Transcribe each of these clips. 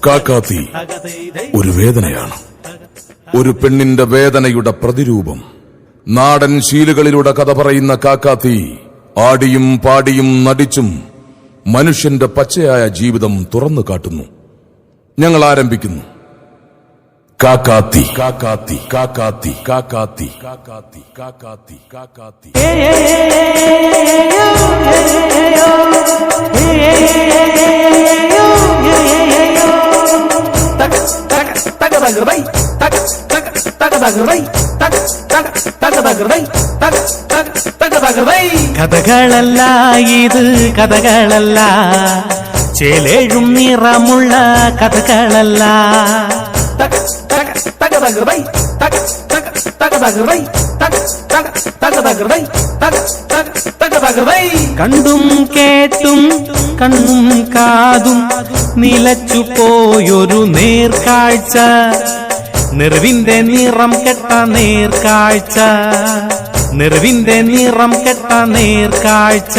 കാക്കാത്തി ഒരു വേദനയാണ്, ഒരു പെണ്ണിന്റെ വേദനയുടെ പ്രതിരൂപം. നാടൻ ശീലുകളിലൂടെ കഥ പറയുന്ന കാക്കാത്തി ആടിയും പാടിയും നടിച്ചും മനുഷ്യന്റെ പച്ചയായ ജീവിതം തുറന്നു കാട്ടുന്നു. ഞങ്ങൾ ആരംഭിക്കുന്നു. കാക്കാത്തി കാക്കാത്തി കാക്കാത്തി കാക്കാത്തി കാക്കാത്തി കാക്കാത്തി കാക്കാത്തി. കഥകളല്ല ഇത്, കഥകളല്ല, ചേലേഴും നിറമുള്ള കഥകളല്ല. കണ്ടും കേട്ടും കണ്ണും കാതും നിലച്ചു പോയൊരു നേർക്കാഴ്ച, നിറവിന്റെ നിറം കെട്ട നേർക്കാഴ്ച, നിറവിന്റെ നിറം കെട്ട നേർക്കാഴ്ച.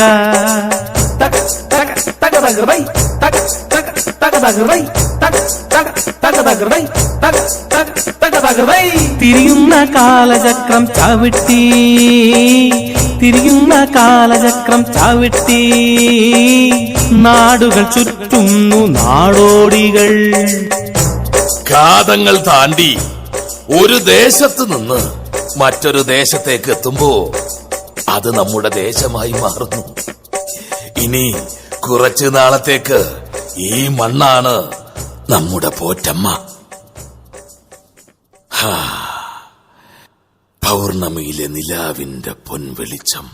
തിരിയുന്ന കാലചക്രം ചവിട്ടി, തിരിയുന്ന കാലചക്രം ചവിട്ടി, നാടുകൾ ചുറ്റുന്നു നാടോടികൾ. കാതങ്ങൾ താണ്ടി ഒരു ദേശത്ത് നിന്ന് മറ്റൊരു ദേശത്തേക്ക് എത്തുമ്പോ അത് നമ്മുടെ ദേശമായി മാറുന്നു. ഇനി കുറച്ചു നാളത്തേക്ക് ഈ മണ്ണാണ് നമ്മുടെ പോറ്റമ്മ. പൗർണമിയിലെ നിലാവിന്റെ പൊൻവെളിച്ചം,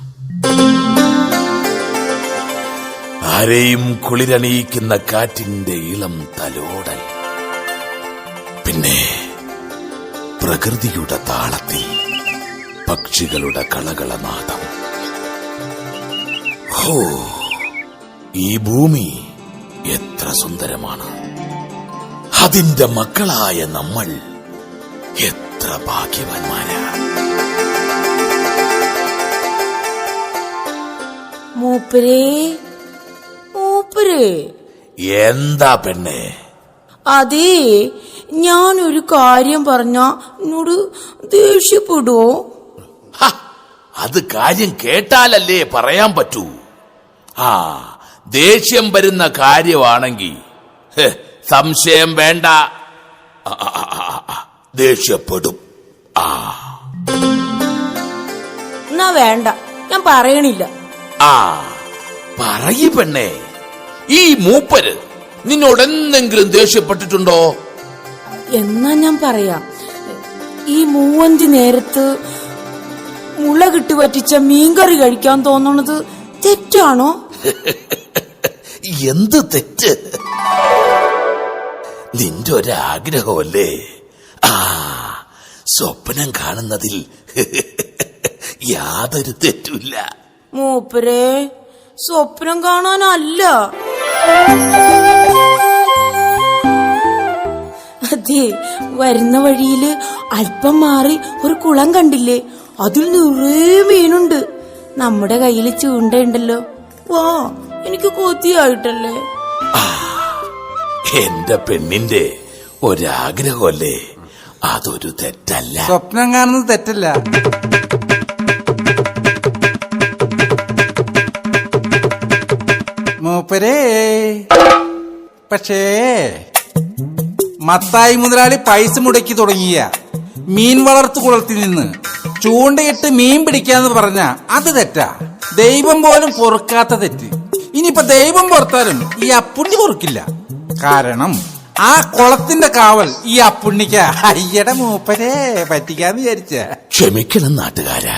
ആരെയും കുളിരണിയിക്കുന്ന കാറ്റിന്റെ ഇളം തലോടൽ, പിന്നെ പ്രകൃതിയുടെ താളത്തിൽ പക്ഷികളുടെ കളകളനാദം. ഹോ, ഈ ഭൂമി എത്ര സുന്ദരമാണ്! അതിന്റെ മക്കളായ നമ്മൾ എത്ര ഭാഗ്യവാന്മാരാ! മൂപ്പരേ, മൂപ്പരേ. എന്താ പെണ്ണെ? അതേ, ഞാനൊരു കാര്യം പറഞ്ഞ എന്നോട് ദേഷ്യപ്പെടുവോ? അത് കാര്യം കേട്ടാലല്ലേ പറയാൻ പറ്റൂ. ദേഷ്യം വരുന്ന കാര്യമാണെങ്കിൽ സംശയം വേണ്ട, ദേഷ്യപ്പെടും. എന്നാ വേണ്ട, ഞാൻ പറയണില്ല. പറയ് പെണ്ണേ, ഈ മൂപ്പര് നിന്നോട് എന്തെങ്കിലും ദേഷ്യപ്പെട്ടിട്ടുണ്ടോ? എന്നാ ഞാൻ പറയാം. ഈ 3 നേരത്ത് മുളകിട്ട് പറ്റിച്ച മീൻകറി കഴിക്കാൻ തോന്നണത് തെറ്റാണോ? എന്ത് തെറ്റ്? നിന്റെ ഒരാഗ്രഹമല്ലേ? സ്വപ്നം കാണുന്നതിൽ യാതൊരു തെറ്റുമില്ല. മൂപ്പരേ, സ്വപ്നം കാണാനല്ല. അതെ, വരുന്ന വഴിയില് അല്പം മാറി ഒരു കുളം കണ്ടില്ലേ? അതിൽ നിറയെ മീനുണ്ട്. നമ്മുടെ കയ്യിൽ ചൂണ്ടയുണ്ടല്ലോ. വാ, എനിക്ക് കൊതിയായിട്ടല്ലേ. എന്റെ പെണ്ണിന്റെ ഒരാഗ്രഹമല്ലേ, അതൊരു തെറ്റല്ല. സ്വപ്നം കാണുന്നത് തെറ്റല്ല. മൂപ്പരേ, പക്ഷേ മത്തായി മുതലാളി പൈസ മുടക്കി തുടങ്ങിയ മീൻ വളർത്തു കുളത്തിൽ നിന്ന് ചൂണ്ടയിട്ട് മീൻ പിടിക്കാന്ന് പറഞ്ഞ അത് തെറ്റാ. ദൈവം പോലും പൊറുക്കാത്ത തെറ്റ്. ഇനിയിപ്പൊ ദൈവം പൊറുത്താലും ഈ അപ്പുണ്ണി പൊറുക്കില്ല. കാരണം ആ കുളത്തിന്റെ കാവൽ ഈ അപ്പുണ്ണിക്ക. അയ്യട മൂപ്പരെ പറ്റിക്കാന്ന് വിചാരിച്ച. ക്ഷമിക്കണം നാട്ടുകാരാ,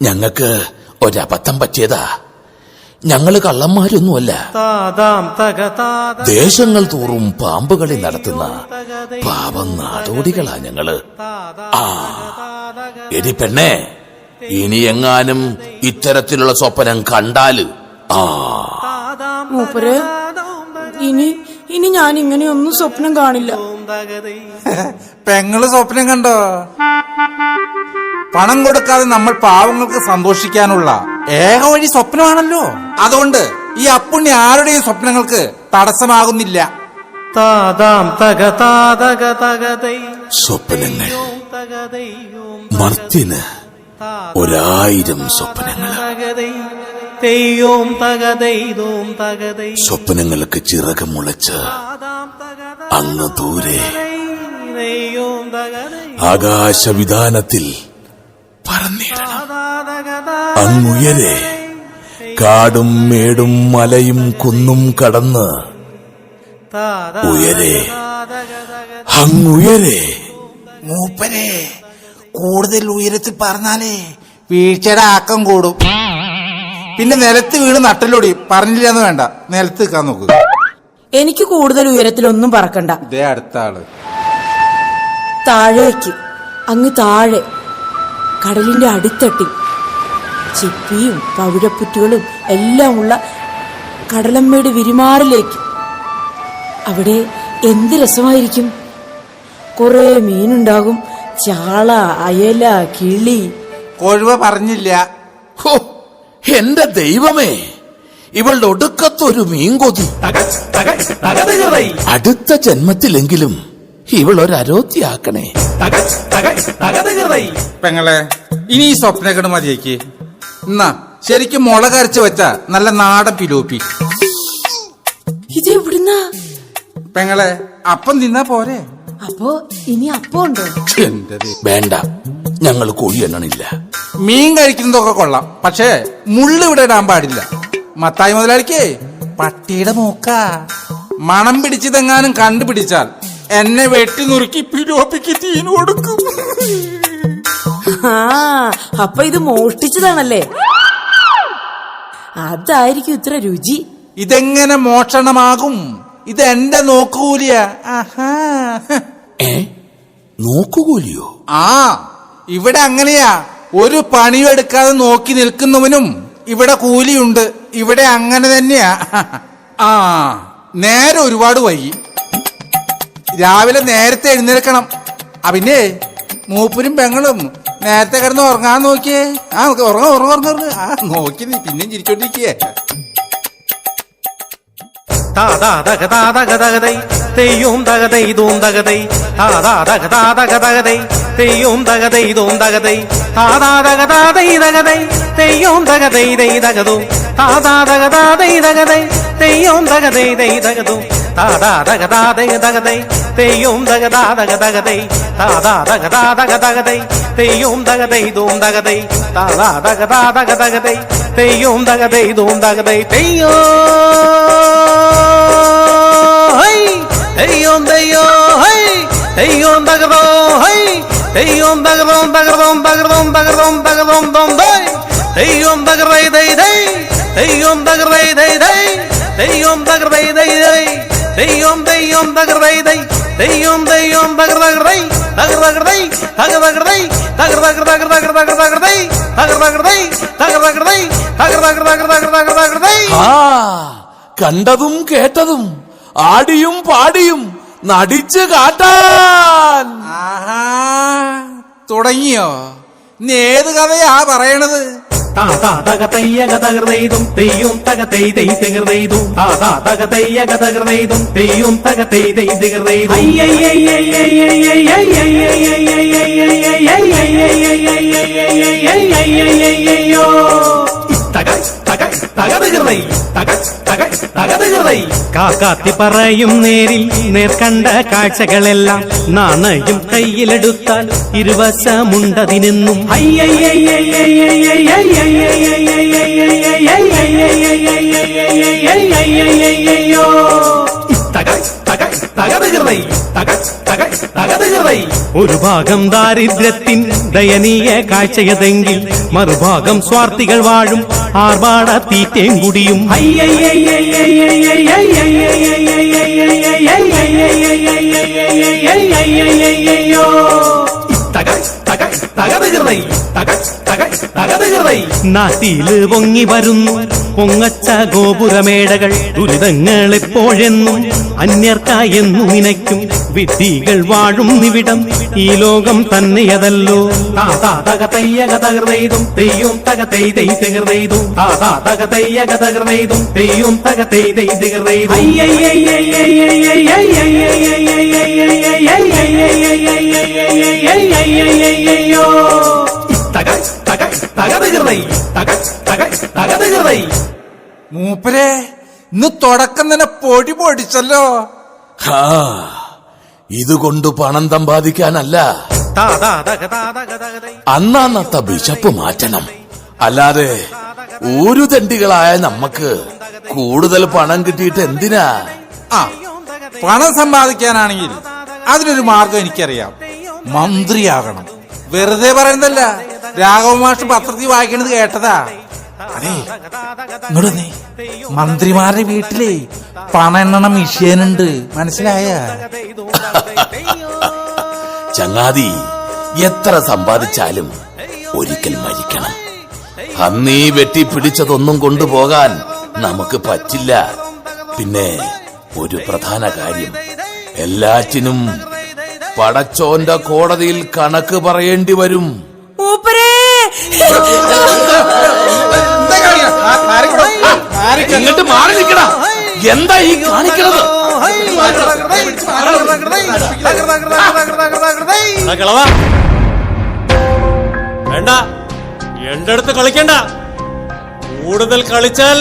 ഞങ്ങൾക്ക് ഒരബദ്ധം പറ്റിയതാ. ഞങ്ങള് കള്ളന്മാരൊന്നുമല്ല. ദേശങ്ങൾ തോറും പാമ്പുകളി നടത്തുന്ന പാവം നാടോടികളാ ഞങ്ങള്. എടി പെണ്ണേ, ഇനി എങ്ങാനും ഇത്തരത്തിലുള്ള സ്വപ്നം കണ്ടാല് മൂപ്പര്, ഇനി ഞാൻ ഇങ്ങനെയൊന്നും സ്വപ്നം കാണില്ല. പെങ്ങള് സ്വപ്നം കണ്ടോ? പണം കൊടുക്കാതെ നമ്മൾ പാവങ്ങൾക്ക് സന്തോഷിക്കാനുള്ള ഏക വഴി സ്വപ്നമാണല്ലോ. അതുകൊണ്ട് ഈ അപ്പുണ്ണി ആരുടെയും സ്വപ്നങ്ങൾക്ക് തടസ്സമാകുന്നില്ല. താതാം തക താതക തകതൈ സ്വപ്നങ്ങൾ മർത്യന് 1000 സ്വപ്നങ്ങൾ. തെയ്യോം തകതൈതോം തകതൈ സ്വപ്നങ്ങൾക്ക് ചിറകം മുളച്ച് അങ്ങ് ദൂരെ ആകാശവിധാനത്തിൽ പറന്നിടണം. അങ്ങുയരെ കാടും മേടും മലയും കുന്നും കടന്ന് ഉയരെ അങ്ങുയരെ. മൂപ്പരെ കൂടുതൽ ഉയരത്തിൽ പറഞ്ഞാലേ വീഴ്ചയുടെ ആക്കം കൂടും. പിന്നെ നിലത്ത് വീണ് നട്ടലൊടി. പറഞ്ഞില്ലെന്ന് വേണ്ട, നിലത്ത് നിൽക്കാൻ നോക്കുക. എനിക്ക് കൂടുതൽ ഉയരത്തിലൊന്നും പറക്കണ്ട. ഇതേ അടുത്ത ആള്. താഴേക്ക്, അങ്ങ് താഴെ കടലിന്റെ അടിത്തട്ടിൽ ചിപ്പിയും പവിഴപ്പുറ്റുകളും എല്ലാം ഉള്ള കടലമ്മയുടെ വിരിമാറിലേക്ക്. അവിടെ എന്ത് രസമായിരിക്കും. കുറെ മീനുണ്ടാകും. ചാള, അയല, കിളി. കൊഴുവ പറഞ്ഞില്ല. ഹോ, എന്റെ ദൈവമേ, ഇവളുടെ ഒടുക്കത്തൊരു മീൻകൊതി. അടുത്ത ജന്മത്തിലെങ്കിലും ഇവൾ ഒരു അരോധ്യയാക്കണേ. പെങ്ങളെ, ഇനി ഈ സ്വപ്നക്കേട് മതിയേക്ക്. എന്നാ ശരിക്കും മുളക് അരച്ച് വെച്ച നല്ല നാടൻ പിലോപ്പി. ഇത് എവിടുന്നാ? പെങ്ങളെ, അപ്പം തിന്നാ പോരെ? അപ്പോ ഇനി അപ്പം ഉണ്ടോ? എന്റെ വേണ്ട, ഞങ്ങൾ കോഴി എണ്ണണില്ല. മീൻ കഴിക്കുന്നതൊക്കെ കൊള്ളാം, പക്ഷേ മുള്ളു ഇവിടെ ഇടാൻ പാടില്ല. മത്തായി മുതലാളിക്ക് പട്ടിയുടെ മൂക്ക. മണം പിടിച്ചതെങ്ങാനും കണ്ടുപിടിച്ചാൽ എന്നെ വെട്ടി നുറുക്കി പിലോപ്പിക്ക് തീന് കൊടുക്കും. ആ, അപ്പൊ ഇത് മോഷ്ടിച്ചതാണല്ലേ? അതായിരിക്കും ഇത്ര രുചി. ഇതെങ്ങനെ മോഷണമാകും? ഇത് എന്റെ നോക്കുകൂലിയാ. ആഹാ. നോക്കുകൂലിയോ? ആ, ഇവിടെ അങ്ങനെയാ. ഒരു പണിയും എടുക്കാതെ നോക്കി നിൽക്കുന്നവനും ഇവിടെ കൂലിയുണ്ട്. ഇവിടെ അങ്ങനെ തന്നെയാ. ആ, നേരെ ഒരുപാട് വൈകി. രാവിലെ നേരത്തെ എഴുന്നേൽക്കണം. പിന്നെ മൂപ്പരും പെങ്ങളും നേരത്തെ കിടന്ന് ഉറങ്ങാൻ നോക്കിയേ. ആ, ഉറങ്ങ. ആ, നോക്കി പിന്നെയും ചിരിച്ചോണ്ടിരിക്കേ. താതാതക താതക തകതൈ തെയ്യോം തകതൈതോം തകതൈ താതാതക താതക തകതൈ തെയ്യോം തകതൈതോം തകതൈ താതാതക താതൈ തകതൈ തെയ്യോം തകതൈ തൈ തകതോ താതാതക താതൈ തകതൈ തെയ്യോം തകതൈ തൈ തകതോ താതാതക താതൈ തകതൈ തെയ്യോം തകതാതക തകതൈ താതാതക താതക തകതൈ തെയ്യോം തകതൈതോം തകതൈ താതാതക താതക തകതൈ തെയ്യോം തകതൈതോം തകതൈ തെയ്യോ തെയ്യോം തെയ്യോ തെയ്യോം തകതോ തെയ്യോം തകതോം തകതോം തകതോം തകതോം തകതോം തോം തെയ്യോം തകതൈ തൈ തൈ തെയ്യോം തകതൈ തൈ തൈ തെയ്യോം തകതൈ തൈ തൈ തെയ്യോം തെയ്യോം തകതൈ തൈ തെയ്യോം തെയ്യോം തകതൈ തകതൈ തകതൈ തകതൈ തകതൈ. ആ, കണ്ടതും കേട്ടതും ആടിയും പാടിയും നടിച്ചു കാട്ടാൻ. ആഹാ, തുടങ്ങിയോ? ഇനി ഏത് കഥയാ പറയണത്? താതാതകതയ്യക തകർന്നെയ്തും തെയ്യും തകതൈ തൈ തികർന്നെയ്തും താതാതകതയ്യക തകർന്നെയ്തും തെയ്യും തകതൈ തൈ തികർന്നെയ്തും കാക്കാത്തി പറയും നേരിൽ നേർക്കണ്ട കാഴ്ചകളെല്ലാം നാണയം കയ്യിലെടുത്താൽ ഇരുവശമുണ്ടതിനെന്നും ഒരു ഭാഗം ദാരിദ്ര്യത്തിൻ ദയനീയ കാഴ്ചയതെങ്കിൽ മറുഭാഗം സ്വാർത്ഥികൾ വാഴും ആർഭാട തീറ്റയും കുടിയും തകതകൃതൈ തകതകൃതൈ. നാട്ടില് പൊങ്ങി വരുന്നു പൊങ്ങച്ച ഗോപുരമേടകൾ, ദുരിതങ്ങൾ എപ്പോഴെന്നും അന്യർക്കായെന്നു നിനയ്ക്കും വിഡ്ഢികൾ വാഴും നിവിടം ഈ ലോകം തന്നെയതല്ലോ. തകതയ്യകതകൃതൈതും തെയ്യും തകതൈതൈതകൃതൈതും തകതയ്യകതകൃതൈതും തെയ്യും തകതൈതൈതകൃതൈതും. മൂപ്പരെ ഇന്ന് തുടക്കം തന്നെ പൊടി പൊടിച്ചല്ലോ. ഹാ, ഇതുകൊണ്ട് പണം സമ്പാദിക്കാനല്ല, അന്നത്തെ ബിഷപ്പ് മാറ്റണം. അല്ലാതെ ഒരു തെണ്ടികളായ നമ്മക്ക് കൂടുതൽ പണം കിട്ടിയിട്ട് എന്തിനാ? ആ, പണം സമ്പാദിക്കാനാണെങ്കിൽ അതിനൊരു മാർഗം എനിക്കറിയാം. മന്ത്രിയാകണം. വെറുതെ പറയുന്നതല്ല, രാഘവ മാഷ് പത്രത്തിൽ വായിക്കണത് കേട്ടതാ. അതെ, ഇങ്ങോട്ട് വന്നേ. മന്ത്രിമാരുടെ വീട്ടിലെ പണം എണ്ണണ മിഷ്യനുണ്ട്, മനസ്സിലായ? ചങ്ങാതി, എത്ര സമ്പാദിച്ചാലും ഒരിക്കൽ മരിക്കണം. അന്നീ വെട്ടിപ്പിടിച്ചതൊന്നും കൊണ്ടുപോകാൻ നമുക്ക് പറ്റില്ല. പിന്നെ ഒരു പ്രധാന കാര്യം, എല്ലാറ്റിനും പടച്ചോന്റെ കോടതിയിൽ കണക്ക് പറയേണ്ടി വരും. മൂപ്പരേ, ഇങ്ങോട്ട് മാറി നിൽക്കണ. എന്താ ഈ കാണിക്കണത്? വേണ്ട, എന്റെ അടുത്ത് കളിക്കണ്ട. കൂടുതൽ കളിച്ചാൽ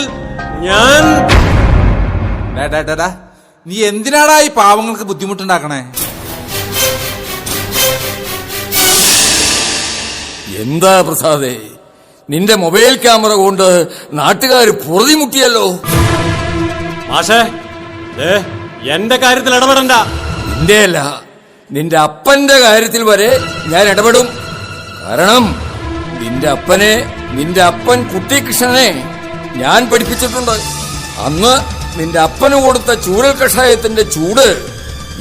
ഞാൻ... നീ എന്തിനാടാ ഈ പാവങ്ങൾക്ക് ബുദ്ധിമുട്ടുണ്ടാക്കണേ? എന്താ പ്രസാദേ, നിന്റെ മൊബൈൽ ക്യാമറ കൊണ്ട് നാട്ടുകാർ പൊറുതിമുട്ടിയല്ലോ. മാഷേ, എന്റെ കാര്യത്തിൽ ഇടപെടണ്ട. നിന്റെ അല്ല, നിന്റെ അപ്പന്റെ കാര്യത്തിൽ വരെ ഞാൻ ഇടപെടും. കാരണം നിന്റെ അപ്പൻ കുട്ടികൃഷ്ണനെ ഞാൻ പഠിപ്പിച്ചിട്ടുണ്ട്. അന്ന് നിന്റെ അപ്പന് കൊടുത്ത ചൂരൽ കഷായത്തിന്റെ ചൂട്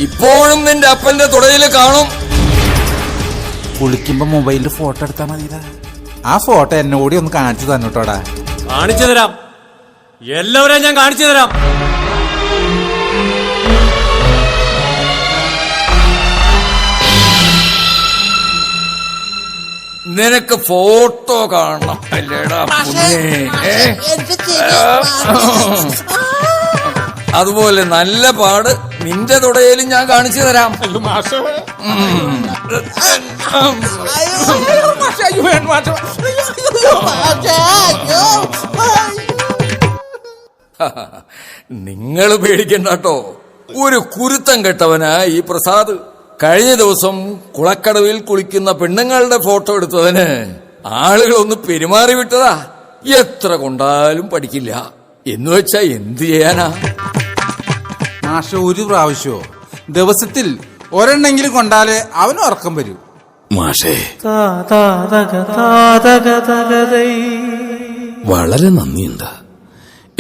ഇപ്പോഴും നിന്റെ അപ്പന്റെ തുടയില് കാണും. കുളിക്കുമ്പോ മൊബൈലിൽ ഫോട്ടോ എടുത്താൽ മതിയടാ. ആ ഫോട്ടോ എന്നെ കൂടി ഒന്ന് കാണിച്ചു തന്നോട്ടോടാ. കാണിച്ചു തരാം, എല്ലാവരെയും ഞാൻ കാണിച്ചു തരാം. നിനക്ക് ഫോട്ടോ കാണണം അല്ലേടാ? അതുപോലെ നല്ല പാട് നിന്റെ തുടയിലും ഞാൻ കാണിച്ചു തരാം. നിങ്ങൾ പേടിക്കണ്ട കേട്ടോ. ഒരു കുരുത്തം കെട്ടവനാ ഈ പ്രസാദ്. കഴിഞ്ഞ ദിവസം കുളക്കടവിൽ കുളിക്കുന്ന പെണ്ണുങ്ങളുടെ ഫോട്ടോ എടുത്തതിന് ആളുകളൊന്ന് പെരുമാറി വിട്ടതാ. എത്ര കൊണ്ടാലും പഠിക്കില്ല. എന്ന് വെച്ചാ എന്ത് ചെയ്യാനാ? മാഷ ഒരു പ്രാവശ്യമോ ദിവസത്തിൽ ഒരെണ്ണെങ്കിലും കൊണ്ടാലേ അവന് ഉറക്കം വരൂ. മാഷേ, വളരെ നന്ദിയുണ്ട്.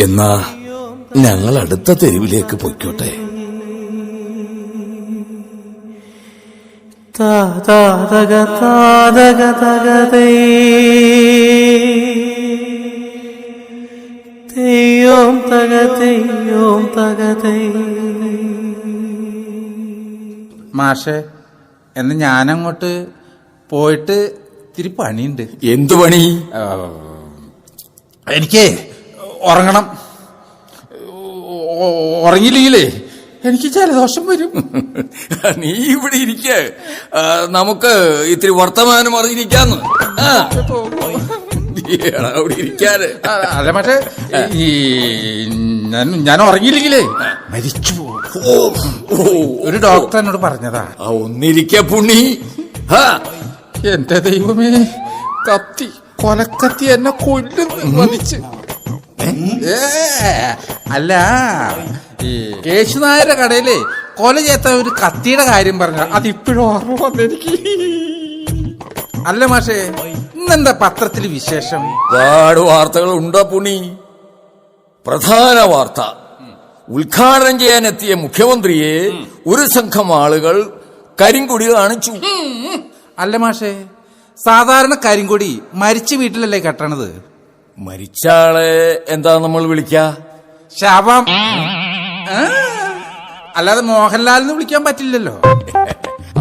എന്നാ ഞങ്ങൾ അടുത്ത തെരുവിലേക്ക് പൊയ്ക്കോട്ടെ. മാഷെ, എന്ന് ഞാനങ്ങോട്ട് പോയിട്ട് ഇത്തിരി പണിയുണ്ട്. എന്തു പണി? എനിക്ക് ഉറങ്ങണം. ഉറങ്ങിയില്ലെങ്കിലേ എനിക്ക് ജലദോഷം വരും. നീ ഇവിടെ ഇരിക്ക, നമുക്ക് ഇത്തിരി വർത്തമാനം അറിഞ്ഞിരിക്കാന്ന്. അവിടെ ഇരിക്കാറ്. അല്ല പക്ഷേ ഞാൻ ഉറങ്ങിയില്ലെങ്കിലേ മരിച്ചു പോകും. ഒരു ഡോക്ടർ എന്നോട് പറഞ്ഞതാ. ഒന്നിരിക്ക പുണ്ണി. എന്റെ ദൈവമേ, കത്തി, കൊലക്കത്തി എന്നെ കൊല്ലുന്നു മതിച്ച്. അല്ല, ഈ കേശുനായരുടെ കടയിലെ കൊല ചേത്ത ഒരു കത്തിയുടെ കാര്യം പറഞ്ഞ അതിപ്പോഴും ഓർമ്മ വന്നെനിക്ക്. അല്ല മാഷേ, ഇന്നെന്താ പത്രത്തിൽ വിശേഷം? ഒരുപാട് വാർത്തകൾ ഉണ്ടോ പുണ്ണി? പ്രധാന വാർത്ത, ഉദ്ഘാടനം ചെയ്യാനെത്തിയ മുഖ്യമന്ത്രിയെ ഒരു സംഘം ആളുകൾ കരിങ്കൊടി കാണിച്ചു. അല്ല മാഷേ, സാധാരണ കരിങ്കൊടി മരിച്ച വീട്ടിലല്ലേ കെട്ടണത്? മരിച്ചാളെ എന്താ നമ്മൾ വിളിക്ക? ശവം. അല്ലാതെ മോഹൻലാലിന് വിളിക്കാൻ പറ്റില്ലല്ലോ.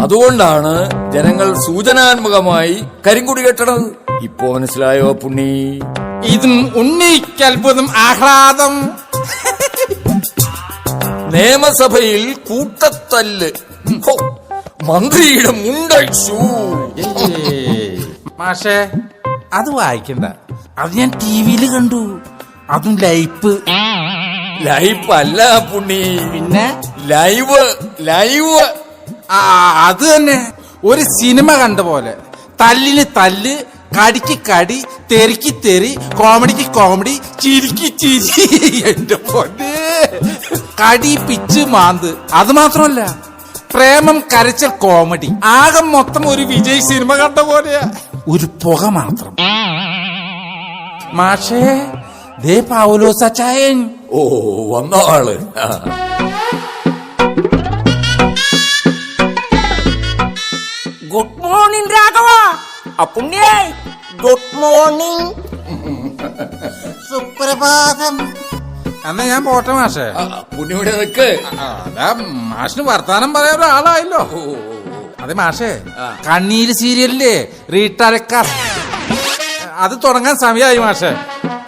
അതുകൊണ്ടാണ് ജനങ്ങൾ സൂചനാത്മകമായി കരിങ്കുടി കെട്ടണത്. ഇപ്പോ മനസ്സിലായോ പുണ്ണി? ഇതും ഉണ്ണിക്കൽപ്പതും ആഹ്ലാദം. നിയമസഭയിൽ കൂട്ടത്തല്ല്. ഹോ, മന്ത്രിയുടെ മുണ്ടഴിച്ചു. മാഷേ, അത് വായിക്കണ്ട. അത് ഞാൻ ടിവിയില് കണ്ടു. അതും ലൈഫ്. ലൈഫ് അല്ല പുണ്ണി, പിന്നെ ലൈവ്. ലൈവ് അത് തന്നെ. ഒരു സിനിമ കണ്ട പോലെ. തല്ലിന് തല്ല്, കടിക്ക് കടി, തെറിക്ക് തെറി, കോമഡിക്ക് കോമഡി, ചിരിക്ക് ചിരി. എന്റെ പൊന്നെ, കടി പിച്ച് മാന്ത്. അത് മാത്രമല്ല, പ്രേമം കരച്ചൽ കോമഡി. ആകെ മൊത്തം ഒരു വിജയ് സിനിമ കണ്ട പോലെയാ. ഒരു പുക മാത്രം. മാഷേ, ദേ പൗലോസച്ചായൻ. ഓ, വന്ന ആള്. Good morning Raghava. അപ്പുണ്യേ, ഗുഡ് മോർണിംഗ്. സുപ്രഭാതം. എന്നാ ഞാൻ പോട്ടെ മാഷേ. പുണ്ണിയുടെ നിക്ക്. അതാ മാഷിന് വർത്താനം പറയാൻ ഒരാളായല്ലോ. അതെ മാഷേ, കണ്ണീര് സീരിയലില്ലേ റീട്ടലക്ക, അത് തുടങ്ങാൻ സമയമായി മാഷേ.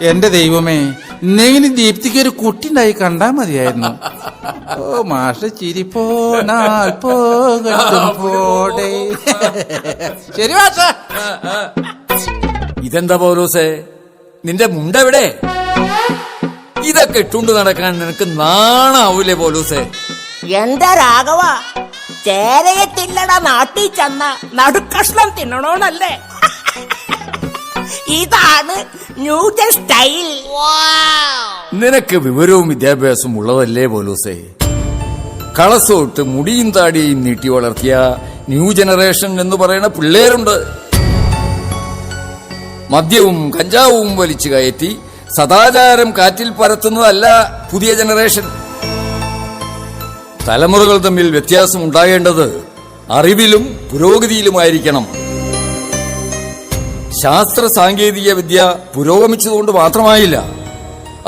എന്റെ ദൈവമേ, ഇന്നെങ്കിലും ദീപ്തിക്ക് ഒരു കുട്ടി ഉണ്ടായി കണ്ടാ മതിയായിരുന്നു. ഓ മാഷ് ചിരിപ്പോനാൽ പോകട്ടും പോടെ. ശരി മാഷേ. ഇതെന്താ പൗലോസേ, നിന്റെ മുണ്ടെവിടെ? ഇതൊക്കെ ഇട്ടുകൊണ്ട് നടക്കാൻ നിനക്ക് നാണാവൂലേ പൗലോസേ? എന്താ രാഘവ, ചേരയെ തിന്നട നാട്ടിൽ ചെന്ന നടുക്കഷ്ണം തിന്നണോന്നല്ലേ? ഇതാണ് ന്യൂജൻ സ്റ്റൈൽ. നിനക്ക് വിവരവും വിദ്യാഭ്യാസവും ഉള്ളതല്ലേ പൗലോസേ? കളസോട്ട് മുടിയും താടിയും നീട്ടി വളർത്തിയ ന്യൂ ജനറേഷൻ എന്ന് പറയുന്ന പിള്ളേരുണ്ട്. മദ്യവും കഞ്ചാവും വലിച്ചു കയറ്റി സദാചാരം കാറ്റിൽ പരത്തുന്നതല്ല പുതിയ ജനറേഷൻ. തലമുറകൾ തമ്മിൽ വ്യത്യാസം ഉണ്ടാകേണ്ടത് അറിവിലും പുരോഗതിയിലുമായിരിക്കണം. ശാസ്ത്ര സാങ്കേതിക വിദ്യ പുരോഗമിച്ചതുകൊണ്ട് മാത്രമായില്ല,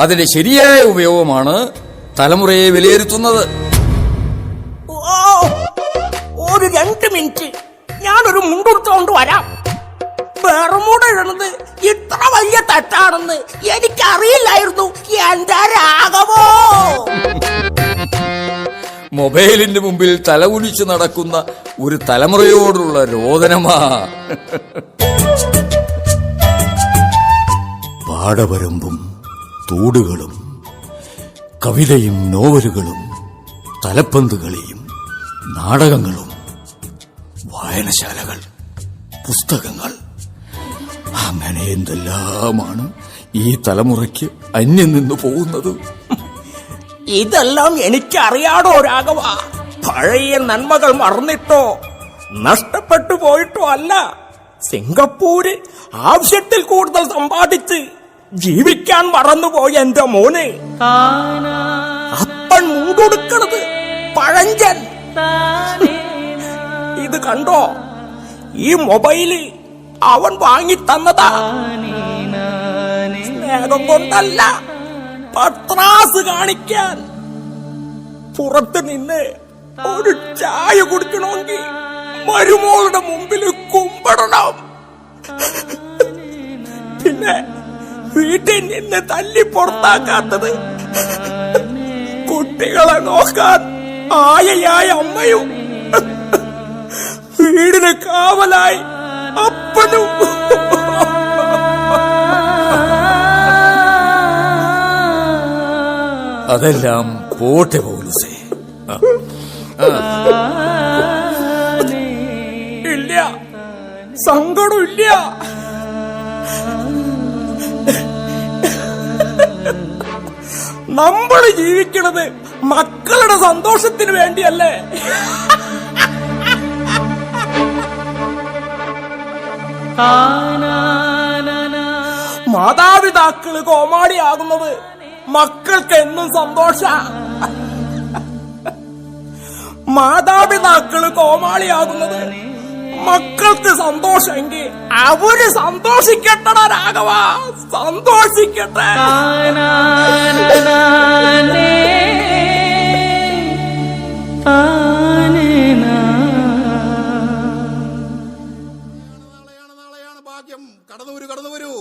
അതിന്റെ ശരിയായ ഉപയോഗമാണ് തലമുറയെ വിലയിരുത്തുന്നത്. ഒരു 2 മിനിറ്റ്, ഞാനൊരു മുണ്ടെടുത്തോണ്ട് വരാം. ബെർമുഡ ഇടുന്നത് ഇത്ര വലിയ തെറ്റാണെന്ന് എനിക്കറിയില്ലായിരുന്നു. എന്റെ രാഘവോ. മൊബൈലിന്റെ മുമ്പിൽ തലകുനിച്ച് നടക്കുന്ന ഒരു തലമുറയോടുള്ള രോദനമാ. പാടവരമ്പും തോടുകളും കവിതയും നോവലുകളും തലപ്പന്തുകളെയും നാടകങ്ങളും വായനശാലകൾ, പുസ്തകങ്ങൾ, അങ്ങനെ എന്തെല്ലാമാണ് ഈ തലമുറയ്ക്ക് അന്യം നിന്ന് പോകുന്നത്. ഇതെല്ലാം എനിക്കറിയാടോ രാഘവ. പഴയ നന്മകൾ മറന്നിട്ടോ നഷ്ടപ്പെട്ടു പോയിട്ടോ അല്ല. സിംഗപ്പൂര് ആവശ്യത്തിൽ കൂടുതൽ സമ്പാദിച്ച് ജീവിക്കാൻ മറന്നുപോയ എന്റെ മോനെ. അപ്പൻ മുൻകൊടുക്കണത് പഴഞ്ചൻ. ഇത് കണ്ടോ, ഈ മൊബൈല് അവൻ വാങ്ങി തന്നതാ. സ്നേഹം കൊണ്ടല്ല, പത്രാസ് കാണിക്കാൻ. പുറത്ത് നിന്ന് ഒരു ചായ കുടിക്കണമെങ്കിൽ മരുമോളുടെ മുമ്പിൽ കുമ്പിടണം. പിന്നെ വീട്ടിൽ നിന്ന് തല്ലി പുറത്താക്കാത്തത് കുട്ടികളെ നോക്കാൻ ആയയായ അമ്മയും വീടിന് കാവലായി അപ്പനും. അതെല്ലാം പോട്ടെ പൗലോസേ. ഇല്ല, സങ്കടമില്ല. നമ്മൾ ജീവിക്കണത് മക്കളുടെ സന്തോഷത്തിന് വേണ്ടിയല്ലേ? മാതാപിതാക്കള് കോമാളിയാകുന്നത് മക്കൾക്ക് എന്നും സന്തോഷ. മാതാപിതാക്കള് കോമാളിയാകുന്നത് മക്കൾക്ക് സന്തോഷമെങ്കിൽ അവര് സന്തോഷിക്കട്ടടാ രാഘവ, സന്തോഷിക്കട്ടെ. കടന്നു വരൂ.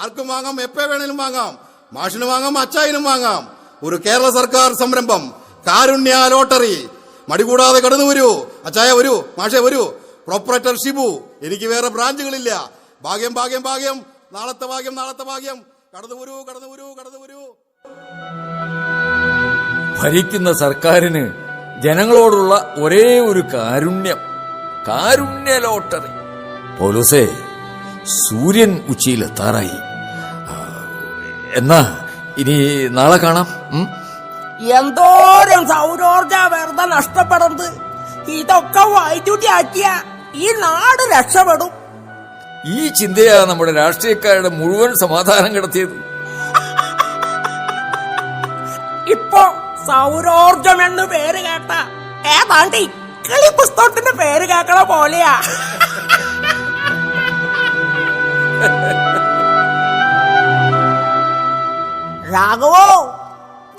ആർക്കും വാങ്ങാം, എപ്പോ വേണേലും വാങ്ങാം. മാഷിന് വാങ്ങാം, അച്ചായനും വാങ്ങാം. ഒരു കേരള സർക്കാർ സംരംഭം, കാരുണ്യ ലോട്ടറി. മടികൂടാതെ കടന്നു വരൂ. അച്ചായ വരൂ, മാഷെ വരൂ. പ്രൊപ്പറേറ്റർ ഷിബു. എനിക്ക് വേറെ ബ്രാഞ്ചുകളില്ല. ഭാഗ്യം ഭാഗ്യം ഭാഗ്യം, നാളത്തെ ഭാഗ്യം നാളത്തെ ഭാഗ്യം. കടന്നു വരൂ, കടന്നു വരൂ, കടന്നു വരൂ. ഭരിക്കുന്ന സർക്കാരിന് ജനങ്ങളോടുള്ള ഒരേ ഒരു കാരുണ്യം, കാരുണ്യ ലോട്ടറി. പോലീസേ, സൂര്യൻ ഉച്ചയിലെത്താറായി. എന്നാ ഇനി നാളെ കാണാം. എന്തോരം സൗരോർജ വെറുതെ നഷ്ടപ്പെടുന്നത്. ഇതൊക്കെ വൈദ്യുതി ആക്കിയ ഈ നാട് രക്ഷപ്പെടും. ഈ ചിന്തയാ നമ്മുടെ രാഷ്ട്രീയക്കാരുടെ മുഴുവൻ സമാധാനം കിടത്തിയത്. ഇപ്പൊ സൗരോർജം എന്ന് പേര് കേട്ട ഏതാണ്ട് ഇക്കളി പുസ്തകത്തിന്റെ പേര് കേൾക്കണ പോലെയാ. രാഘവോ,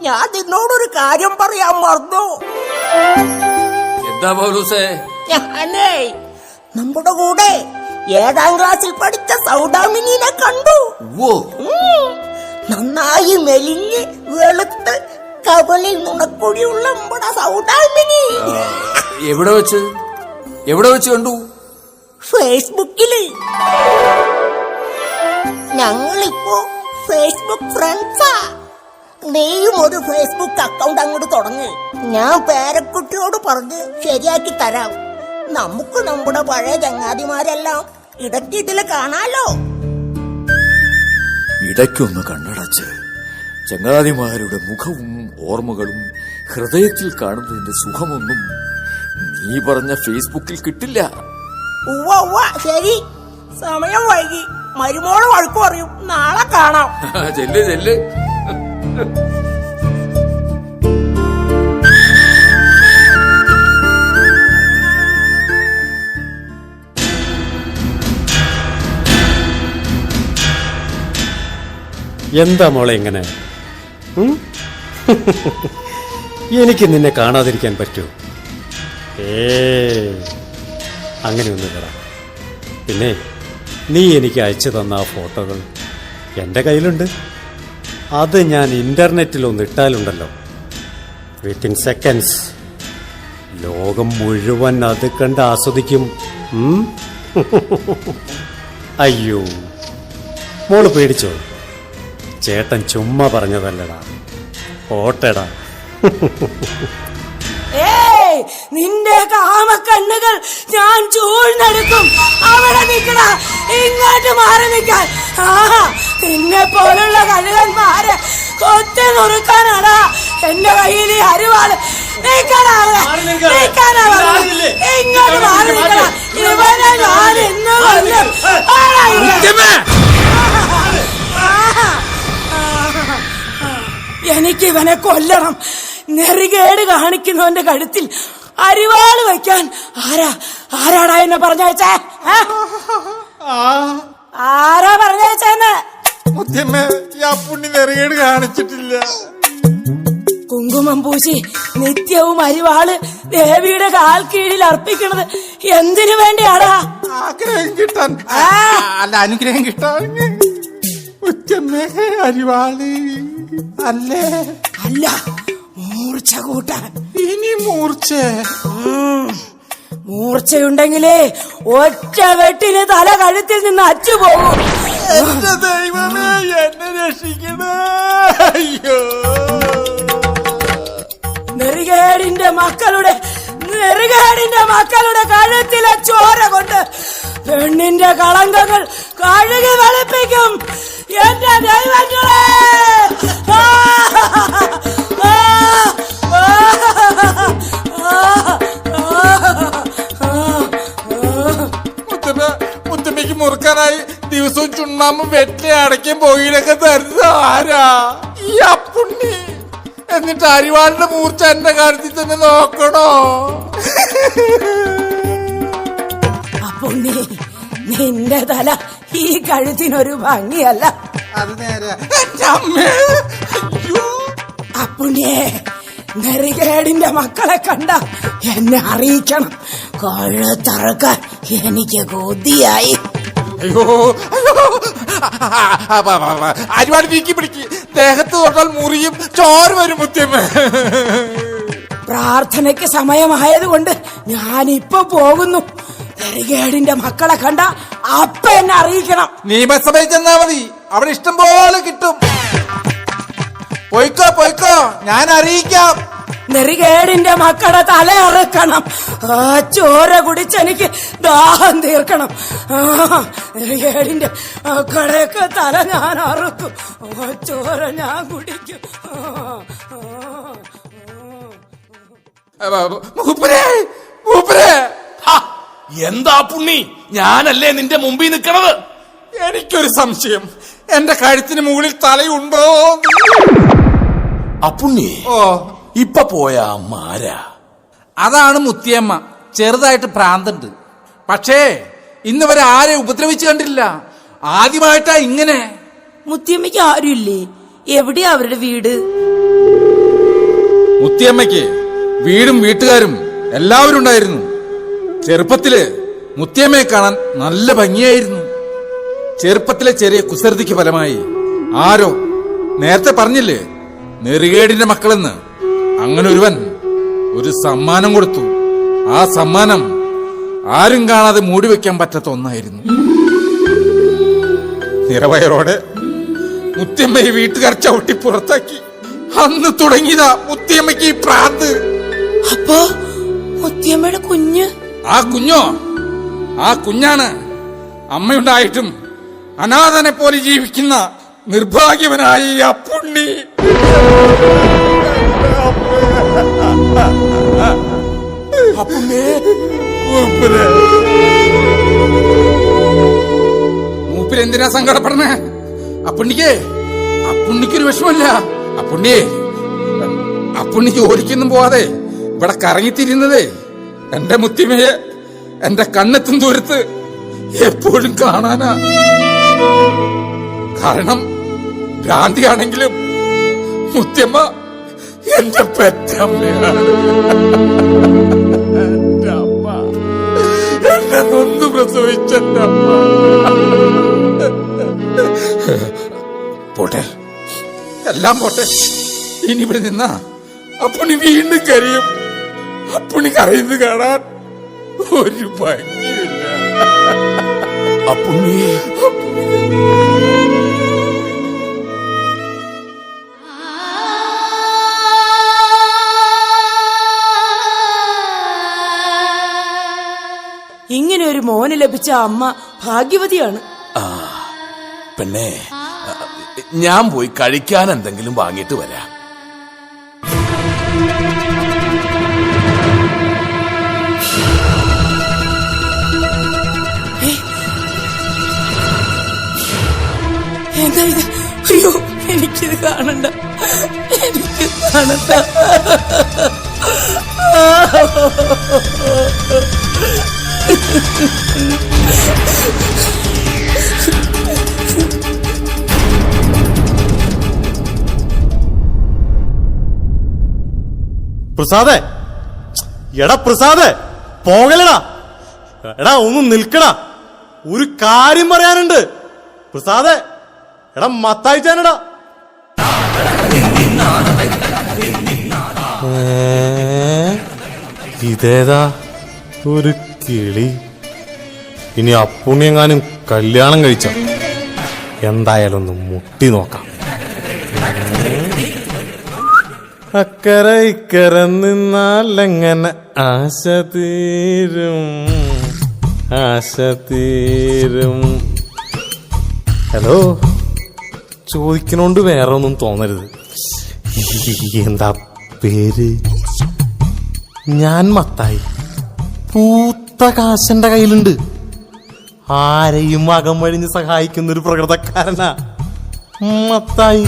ഞാൻ നിന്നോടൊരു കാര്യം പറയാൻ മറന്നു. എന്താ പോലീസേ? ഞാനേ നമ്മുടെ കൂടെ 7ാം ക്ലാസ്സിൽ പഠിച്ച സൗദാമിനിനെ കണ്ടു. നന്നായി മെലിഞ്ഞ് വെളുത്ത് കവളിൽ നുണക്കൊടിയുള്ള നമ്മുടെ സൗദാമിനി. എവിടെ വെച്ച് കണ്ടു? ഫേസ്ബുക്കില്. ഞങ്ങളിപ്പോ ഫേസ്ബുക്ക് ഫ്രണ്ട്സാ. നീയും ഒരു ഫേസ്ബുക്ക് അക്കൗണ്ട് അങ്ങോട്ട് തുടങ്ങ്. ഞാൻ പേരക്കുട്ടിയോട് പറഞ്ഞ് ശരിയാക്കി തരാം. നമുക്ക് നമ്മുടെ പഴയ ചങ്ങാതിമാരെല്ലാം ഇടയ്ക്ക് ഇതില് കാണാലോ. ഇടയ്ക്കൊന്ന് കണ്ണടച്ച് ചങ്ങാതിമാരുടെ മുഖവും ഓർമ്മകളും ഹൃദയത്തിൽ കാണുന്നതിന്റെ സുഖമൊന്നും നീ പറഞ്ഞ ഫേസ്ബുക്കിൽ കിട്ടില്ല. ഉവ്വ ശരി. സമയം വൈകി. മരുമോള് വഴക്ക് പറയും. നാളെ കാണാം. ചെല്ല്. എന്താ മോളെ ഇങ്ങനെ? എനിക്ക് നിന്നെ കാണാതിരിക്കാൻ പറ്റൂ? അങ്ങനെയൊന്നുമില്ലടാ. പിന്നെ നീ എനിക്ക് അയച്ചു തന്ന ആ ഫോട്ടോകൾ എൻ്റെ കയ്യിലുണ്ട്. അത് ഞാൻ ഇന്റർനെറ്റിലൊന്ന് ഇട്ടാലുണ്ടല്ലോ, വിത്തിൻ സെക്കൻഡ്സ് ലോകം മുഴുവൻ അത് കണ്ട് ആസ്വദിക്കും. അയ്യോ, മോള് പേടിച്ചോ? ചേട്ടൻ ചുമ്മാ പറഞ്ഞതല്ലടാ, ഓട്ടടാ. നിന്റെ കാമക്കണ്ണുകൾ ഞാൻ ചൂഴ്ന്നെടുക്കും. അവിടെ നിൽക്കണ, ഇങ്ങോട്ട് മാറി നിൽക്കാൻ. നിന്നെ പോലുള്ള കഴുകന്മാരെ കൊത്തി നുറുക്കാനാടാ എന്റെ കയ്യിൽ അരിവാള്. ഇങ്ങോട്ട് മാറി നിൽക്കണ. ഇവനെ ഞാൻ ഇന്ന് കൊല്ലും. എനിക്കിവനെ കൊല്ലണം. നെറികേട് കാണിക്കുന്നവന്റെ കഴുത്തിൽ അരിവാള് വയ്ക്കാൻ ആരാടാ എന്നെ പറഞ്ഞയച്ചേ? ആരാ പറഞ്ഞയച്ചേന്ന്? പുണ്ണി നെറികേട് കാണിച്ചിട്ടില്ല. കുങ്കുമം പൂശി നിത്യവും അരിവാള് ദേവിയുടെ കാൽ കീഴിൽ അർപ്പിക്കണത് എന്തിനു വേണ്ടിയാടാ? ആഗ്രഹം കിട്ടാൻ, അല്ല അനുഗ്രഹം കിട്ടാൻ. ഉച്ചമ്മേ, അരിവാള് അല്ലേ? അല്ല, മൂർച്ച കൂട്ടാൻ. ഇനി മൂർച്ചയുണ്ടെങ്കിലേ ഒറ്റ വെട്ടിന് തല കഴുത്തിൽ നിന്ന് അച്ചുപോകും. എന്റെ ദൈവമേ, എന്നെ രക്ഷിക്കണേ. അയ്യോ, നെറികേടിന്റെ മക്കളുടെ കഴുത്തിലെ ചോര കൊണ്ട് പെണ്ണിന്റെ കളങ്കങ്ങൾ കഴുകി വെളുപ്പിക്കും. എന്റെ ദൈവങ്ങളെ, മുത്തമ്മയ്ക്ക് മുറുക്കാനായി ദിവസവും ചുണ്ണാമ്പും വെട്ടി അടയ്ക്കും പോയിലൊക്കെ തരുന്നത് ആരാ? ഈ അപ്പുണ്ണി. എന്നിട്ട് അരിവാളിന്റെ മൂർച്ച എന്റെ കാര്യത്തിൽ തന്നെ നോക്കണോ? അപ്പുണ്ണി, നിന്റെ തല ഈ കഴുത്തിനൊരു ഭംഗിയല്ല. അത് നേരെ. എന്റെ അമ്മേ. അയ്യോ. അപ്പുണ്ണിയെ, നെറികേടിന്റെ മക്കളെ കണ്ട എന്നെ അറിയിക്കണം. കഴുത്തറക്കാൻ എനിക്ക് കൊതിയായി. അയ്യോ അയ്യോ. അരിവാട് വീക്കി പിടിക്ക്. ദേഹത്ത് തൊട്ടാൽ മുറിയും ചോര വരും മുത്തിയമ്മ. പ്രാർത്ഥനയ്ക്ക് സമയമായതുകൊണ്ട് ഞാനിപ്പൊ പോകുന്നു. നെറികേടിന്റെ മക്കളെ കണ്ട അപ്പ എന്നെ അറിയിക്കണം. നിയമസഭയിൽ ചെന്നാ മതി, അവിടെ ഇഷ്ടം പോലെ കിട്ടും. പോയിക്കോ പോയിക്കോ, ഞാൻ അറിയിക്കാം. നെറികേടിന്റെ മക്കളുടെ തല അറുക്കണം. ആ ചോര കുടിച്ചെനിക്ക് ദാഹം തീർക്കണം. നെറികേടിന്റെ മക്കളെയൊക്കെ തല ഞാൻ അറുക്കും. ആ ചോര ഞാൻ കുടിക്കും. മൂപ്പരെ മൂപ്പരെ. എന്താ പുണ്ണി, ഞാനല്ലേ നിന്റെ മുമ്പിൽ നിൽക്കണത്? എനിക്കൊരു സംശയം, എന്റെ കഴുത്തിന് മുകളിൽ തലയുണ്ടോ? അപ്പുണ്ണി, ഓ, ഇപ്പൊ പോയ അമ്മ ആരാ? അതാണ് മുത്തിയമ്മ. ചെറുതായിട്ട് ഭ്രാന്തുണ്ട്. പക്ഷേ ഇന്ന് വരെ ആരെ ഉപദ്രവിച്ചു കണ്ടില്ല. ആദ്യമായിട്ടാ ഇങ്ങനെ. മുത്തിയമ്മയ്ക്ക് ആരുമില്ലേ? എവിടെയാ അവരുടെ വീട്? മുത്തിയമ്മയ്ക്ക് വീടും വീട്ടുകാരും എല്ലാവരും ഉണ്ടായിരുന്നു. ചെറുപ്പത്തില് മുത്തിയമ്മയെ കാണാൻ നല്ല ഭംഗിയായിരുന്നു. ചെറുപ്പത്തിലെ ചെറിയ കുസൃതിക്ക് ഫലമായി ആരോ നേരത്തെ പറഞ്ഞില്ലേ, നെറികേടിന്റെ മക്കളെന്ന്, അങ്ങനെ ഒരുവൻ ഒരു സമ്മാനം കൊടുത്തു. ആ സമ്മാനം ആരും കാണാതെ മൂടിവെക്കാൻ പറ്റാത്ത ഒന്നായിരുന്നു. നിറവയറോടെ മുത്തിയമ്മയെ വീട്ടുകാർ ചവിട്ടി പുറത്താക്കി. അന്ന് തുടങ്ങിയതാ മുത്തിയമ്മയ്ക്ക് ഈ പ്രാന്ത്. അപ്പോ മുത്തിയമ്മയുടെ കുഞ്ഞ്? ആ കുഞ്ഞോ? ആ കുഞ്ഞാണ് അമ്മയുണ്ടായിട്ടും അനാഥനെ പോലെ ജീവിക്കുന്ന നിർഭാഗ്യവനായ ഈ അപ്പുണ്ണി. മൂപ്പിലെന്തിനാ സങ്കടപ്പെടണേ? അപ്പുണ്ണിക്കൊരു വിഷമല്ല. അപ്പുണ്ണി ജോലിക്കൊന്നും പോവാതെ ഇവിടെ കറങ്ങിത്തിരിയുന്നതേ എന്റെ മുത്തിമയെ എന്റെ കണ്ണെത്തും ദൂരത്ത് എപ്പോഴും കാണാനാ. കാരണം ഭ്രാന്തിയാണെങ്കിലും മുത്തിയമ്മ എന്റെ പെറ്റമ്മയാണ്. എന്റെ അമ്മ, എന്നെ നൊന്ത് പ്രസവിച്ചെന്റെ അമ്മ. പോട്ടെ, എല്ലാം പോട്ടെ. ഇനി ഇവിടെ നിന്നാ അപ്പുണ്ണി വീണ്ടും കരയും. അപ്പുണ്ണി കരയുന്നത് കാണാൻ ഒരു ഭംഗിയില്ല. അപ്പുണ്ണി, ഇങ്ങനെ ഒരു മോന് ലഭിച്ച അമ്മ ഭാഗ്യവതിയാണ്. പെണ്ണേ, ഞാൻ പോയി കഴിക്കാൻ എന്തെങ്കിലും വാങ്ങിയിട്ട് വരാം. എന്താ ഇത്? അയ്യോ, എനിക്കിത് കാണണ്ട, എനിക്ക് കാണണ്ട. പ്രസാദേ, എടാ പ്രസാദേ, പോകലടാ. എടാ ഒന്ന് നിൽക്കടാ, ഒരു കാര്യം പറയാനുണ്ട്. പ്രസാദേ, എടാ മത്തായിച്ചാനടാ. ഇതേതാ ഒരു കിളി? ഇനി അപ്പുണ്യെങ്ങാനും കല്യാണം കഴിച്ച എന്തായാലും ഒന്ന് മുട്ടി നോക്കാം. അക്കര ഇക്കര നിന്നാലെങ്ങനെ ആശ തീരും, ആശ തീരും. ഹലോ, ചോദിക്കണോണ്ട് വേറെ ഒന്നും തോന്നരുത്. എന്താ പേര്? ഞാൻ മത്തായി. പൂത്ത കാശന്റെ കയ്യിലുണ്ട്. ആരെയും അകം വഴിഞ്ഞ് സഹായിക്കുന്ന ഒരു പ്രകൃതക്കാരനാ മത്തായി.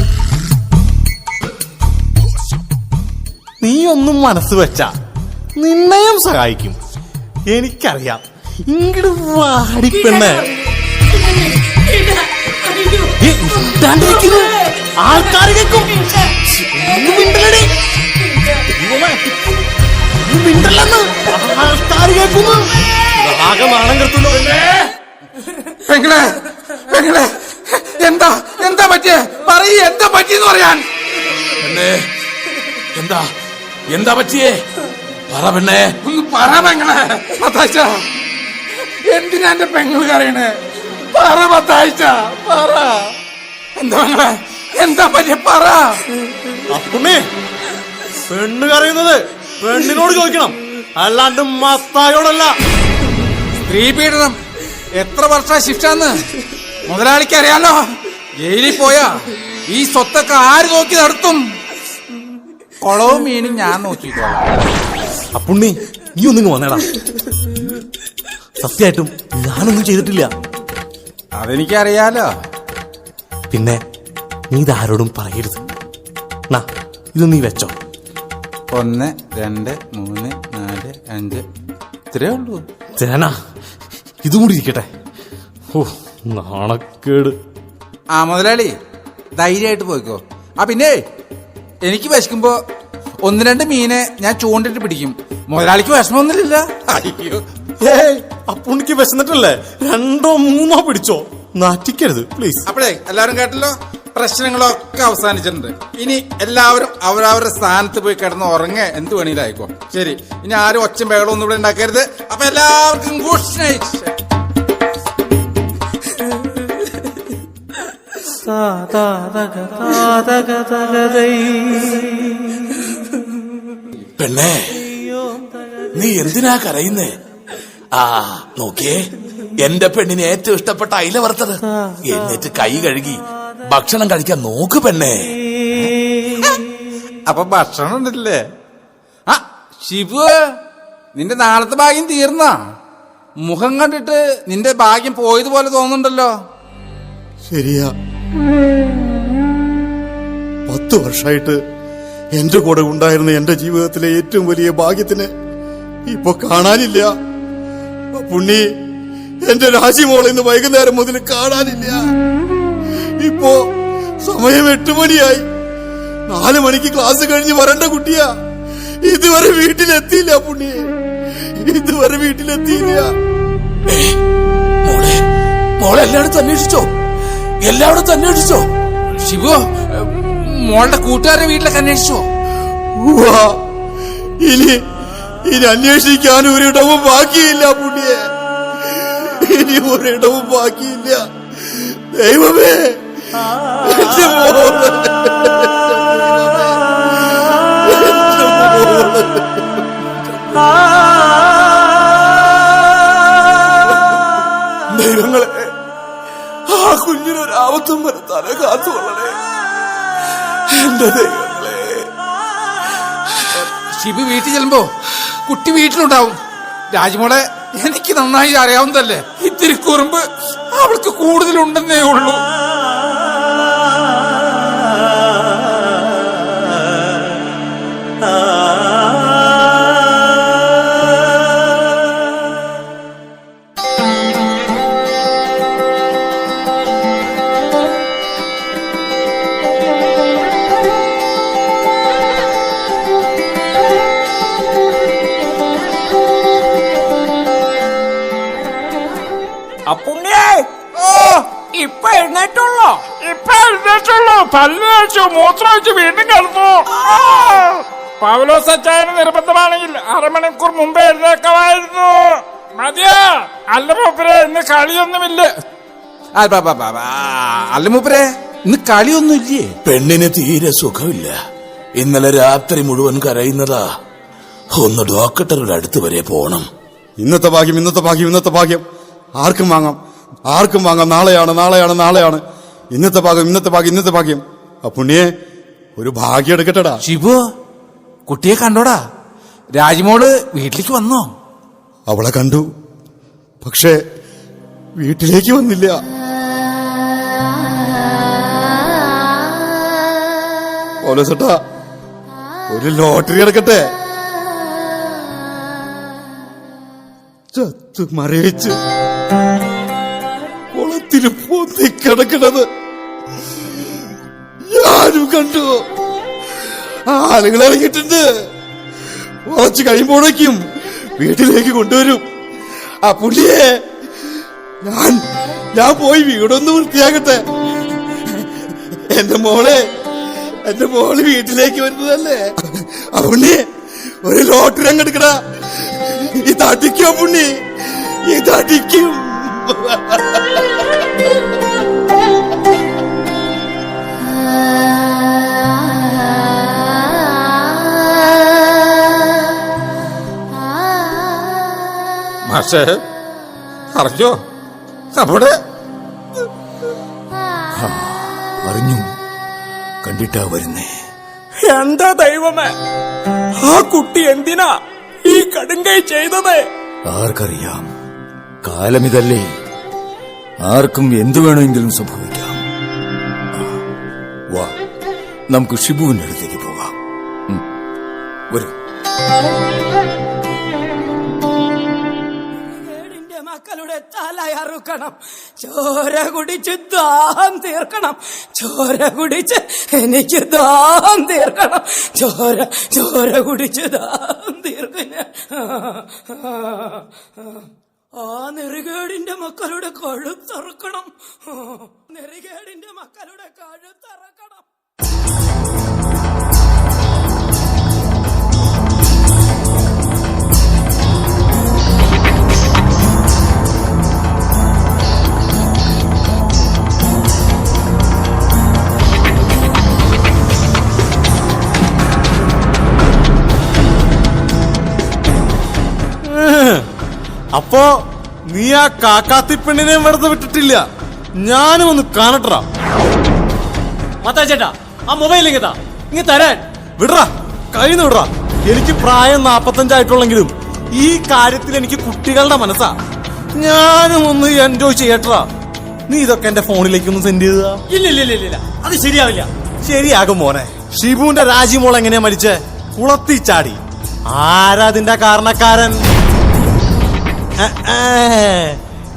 നീ ഒന്നും മനസ്സ് വെച്ചാ നിന്നെയും സഹായിക്കും. എനിക്കറിയാം ഇങ്ങട് വാടി പെണ്ണെ. ആൾക്കാർ കേൾക്കും. ആൾക്കാർ കേൾക്കുന്നു. ആകെ നാണം കെടുത്തുള്ളൂ. പെങ്ങളെ പെങ്ങളെ എന്താ എന്താ പറ്റിയേ? പറയ്, എന്താ പറ്റിയെന്ന് പറയാൻ. പെണ്ണേ, എന്താ എന്താ പറ്റിയേ? പറ പെണ്ണേ. ഒന്ന് പറ പെങ്ങളെ. പത്താഴ്ച എന്തിനാ എന്റെ പെങ്ങൾ കറിയണേ? പറ പത്താഴ്ച, പറ. എന്താ പെങ്ങളെ, എന്താ പറ്റിയ? പറ. അപ്പുണ്ണി, പെണ്ണ് കരയുന്നത് പെണ്ണിനോട് ചോദിക്കണം, അല്ലാണ്ട് മത്തായോടല്ല. സ്ത്രീ പീഡനം എത്ര വർഷ ശിക്ഷന്ന് മുതലാളിക്ക് അറിയാലോ. ജയിലിൽ പോയാ ഈ സ്വത്തൊക്കെ ആര് നോക്കി നടത്തും? കുളവും മീനും ഞാൻ നോക്കിക്കോളാം. അപ്പുണ്ണി, നീ ഒന്നിങ്ങ് വന്നേടാ. സത്യമായിട്ടും ഞാനൊന്നും ചെയ്തിട്ടില്ല. അതെനിക്കറിയാലോ. പിന്നെ നീ ഇതാരോടും പറയരുത്. നാ, ഇത് നീ വെച്ചോ. 1 2 3 4 5 ഇത്രേ ഉള്ളൂ. ചേന, ഇതും കൂടി ഇരിക്കട്ടെ. ഓ, നാണക്കേട്. ആ മുതലാളി, ധൈര്യമായിട്ട് പോയിക്കോ. പിന്നെ എനിക്ക് വിശക്കുമ്പോ 1-2 മീനെ ഞാൻ ചൂണ്ടിട്ട് പിടിക്കും. മുതലാളിക്ക് വിഷമമൊന്നുമില്ല. അയ്യോ, ഏയ്, അപ്പുണ്ണിക്ക് വിശന്നിട്ടല്ലേ? 2 3 പിടിച്ചോ. നാറ്റിക്കരുത് പ്ലീസ്. അപ്പോഴേ എല്ലാവരും കേട്ടല്ലോ, പ്രശ്നങ്ങളൊക്കെ അവസാനിച്ചിട്ടുണ്ട്. ഇനി എല്ലാവരും അവരവരുടെ സ്ഥാനത്ത് പോയി കിടന്ന് ഉറങ്ങ, എന്ത് വേണമെങ്കിലും ആയിക്കോ. ശരി, ഇനി ആരും ഒച്ചും ബഹളം ഒന്നും ഇവിടെ ഉണ്ടാക്കരുത്. അപ്പൊ എല്ലാവർക്കും ഗുഡ് നൈറ്റ്. പെണ്ണേ, നീ എന്തിനാ കരയുന്നേ? ആ നോക്കിയേ, എന്റെ പെണ്ണിന് ഏറ്റവും ഇഷ്ടപ്പെട്ട അയില വറുത്തത്. എന്നിട്ട് കൈ കഴുകി ഭക്ഷണം കഴിക്കാൻ നോക്ക് പെണ്ണേ. അപ്പൊ ഭക്ഷണം ഉണ്ടല്ലേ? ആ ശിവു, നിന്റെ നാളത്തെ ഭാഗ്യം തീർന്ന. മുഖം കണ്ടിട്ട് നിന്റെ ഭാഗ്യം പോയതുപോലെ തോന്നുന്നുണ്ടല്ലോ. ശരിയാ, 10 വർഷമായിട്ട് എന്റെ കൂടെ ഉണ്ടായിരുന്ന എന്റെ ജീവിതത്തിലെ ഏറ്റവും വലിയ ഭാഗ്യത്തിന് ഇപ്പൊ കാണാനില്ല. പുണ്ണി, എന്റെ രാജിമോളെ ഇന്ന് വൈകുന്നേരം മുതൽ കാണാനില്ല. ഇപ്പോ സമയം 8 മണിയായി. 4 മണിക്ക് ക്ലാസ് കഴിഞ്ഞ് വരേണ്ട കുട്ടിയാ. ഇതുവരെ വീട്ടിലെത്തിയില്ല പുണ്ണി, ഇതുവരെ വീട്ടിലെത്തിയില്ല. മോളെ, മോളെ എല്ലായിടത്തും അന്വേഷിച്ചോ? എല്ലായിടത്തും അന്വേഷിച്ചോ? ശിവു, മോളുടെ കൂട്ടുകാരുടെ വീട്ടിലൊക്കെ അന്വേഷിച്ചോ? ഇനി അന്വേഷിക്കാൻ ഒരിടവും ബാക്കിയില്ല പുണ്യെ, ഇനി ഒരിടവും ബാക്കിയില്ല. ദൈവമേ, എന്റെ മോള്, എന്റെ മോള്. ദൈവങ്ങളെ, ആ കുഞ്ഞിനൊരാപത്തും വരുത്താതെ കാത്തുകൊള്ളണേ എന്റെ ദൈവങ്ങളെ. ശിവു വീട്ടിൽ ചെല്ലുമ്പോ കുട്ടി വീട്ടിലുണ്ടാവും. രാജ്മോളെ എനിക്ക് നന്നായി അറിയാവുന്നതല്ലേ, ഇത്തിരി കുറുമ്പ് അവൾക്ക് കൂടുതലുണ്ടെന്നേ ഉള്ളൂ. അപ്പുണ്ണിയേ, ഇപ്പൊ എഴുന്നേറ്റുള്ളോ? പല്ല് വെച്ചു, മൂത്രം വെച്ച് വീണ്ടും കിടന്നു. പൗലോസ് അച്ചായന് നിർബന്ധമാണെങ്കിൽ 1/2 മണിക്കൂർ മുമ്പേ എഴുന്നേക്കമായിരുന്നു. മതിയാ, അല്ല മൂപ്പരെ, ഇന്ന് കളിയൊന്നുമില്ല. അല്ല മൂപ്പരെ, ഇന്ന് കളിയൊന്നുമില്ലേ? പെണ്ണിന് തീരെ സുഖമില്ല. ഇന്നലെ രാത്രി മുഴുവൻ കരയുന്നതാ. ഒന്ന് ഡോക്ടറുടെ അടുത്ത് വരെ പോണം. ഇന്നത്തെ ഭാഗ്യം, ഇന്നത്തെ ഭാഗ്യം, ഇന്നത്തെ ഭാഗ്യം ആർക്കും വാങ്ങാം, ആർക്കും വാങ്ങാം. നാളെയാണ്, നാളെയാണ്, നാളെയാണ്. ഇന്നത്തെ ഭാഗ്യം, ഇന്നത്തെ ഭാഗ്യം, ഇന്നത്തെ ഭാഗ്യം. ആ പുണ്യെ, ഒരു ഭാഗ്യം എടുക്കട്ടെടാ. ശിവു, കുട്ടിയെ കണ്ടോടാ? രാജ്മോള് വീട്ടിലേക്ക് വന്നോ? അവളെ കണ്ടു, പക്ഷേ വീട്ടിലേക്ക് വന്നില്ല. പോലീസേട്ടാ, ഒരു ലോട്ടറി എടുക്കട്ടെ. ചത്തു മരവിച്ച് കുളത്തിൽ പൊന്തിക്കിടക്കണത് ഞാനും കണ്ടു. ആളുകൾ ഇറങ്ങിയിട്ടുണ്ട്. കുറച്ച് കഴിയുമ്പോഴേക്കും വീട്ടിലേക്ക് കൊണ്ടുവരും. ആ പുള്ളിയെ ഞാൻ പോയി വീടൊന്ന് വൃത്തിയാക്കട്ടെ. എന്റെ മോള് വീട്ടിലേക്ക് വരുന്നതല്ലേ. ആ പുണ്ണി ഒരു ലോട്ടറി അങ്ങെടുക്കട. ഇതടിക്കോ പുണ്ണി, ഇതടിക്കും. മാഷേ അറിഞ്ഞോ? അവിടെ അറിഞ്ഞു, കണ്ടിട്ടാ വരുന്നേ. എന്താ ദൈവമേ, ആ കുട്ടി എന്തിനാ ഈ കടുങ്കൈ ചെയ്തത്? ആർക്കറിയാം, കാലമിതല്ലേ, ആർക്കും എന്തു വേണമെങ്കിലും സംഭവിക്കാം. വാ, നമുക്ക് ഷിബുവിന്റെ അടുത്തേക്ക് പോകാം. വരൂ. മക്കളുടെ തല അറുക്കണം, ചോര കുടിച്ച് ദാഹം തീർക്കണം, ചോര കുടിച്ച് എനിക്ക് ദാഹം തീർക്കണം, ചോര കുടിച്ച് ദാഹം തീർക്കണ. ആ നെറികേടിന്റെ മക്കളുടെ കഴുത്തറക്കണം, നെറികേടിന്റെ മക്കളുടെ കഴുത്തറക്കണം. അപ്പോ നീ ആ കാക്കാത്തി പെണ്ണിനെ വെറുതെ വിട്ടിട്ടില്ല. ഞാനും ഒന്ന് കാണട്ടാ. മത്താച്ചേട്ടാ, ആ മൊബൈലിലേക്ക് ഇങ്ങ് തരാൻ. വിടറാ, കയ്യിന്ന് വിടറാ. എനിക്ക് പ്രായം 45 ആയിട്ടുള്ളെങ്കിലും ഈ കാര്യത്തിൽ എനിക്ക് കുട്ടികളുടെ മനസ്സാ. ഞാനും ഒന്ന് എൻജോയ് ചെയ്യട്ടാ. നീ ഇതൊക്കെ എന്റെ ഫോണിലേക്ക് ഒന്ന് സെൻഡ് ചെയ്താ. ഇല്ല, അത് ശരിയാവില്ല. ശരിയാകും മോനെ. ഷിബുവിന്റെ രാജിമോൾ എങ്ങനെയാ മരിച്ചേ? കുളത്തി ചാടി. ആരാ അതിന്റെ കാരണക്കാരൻ?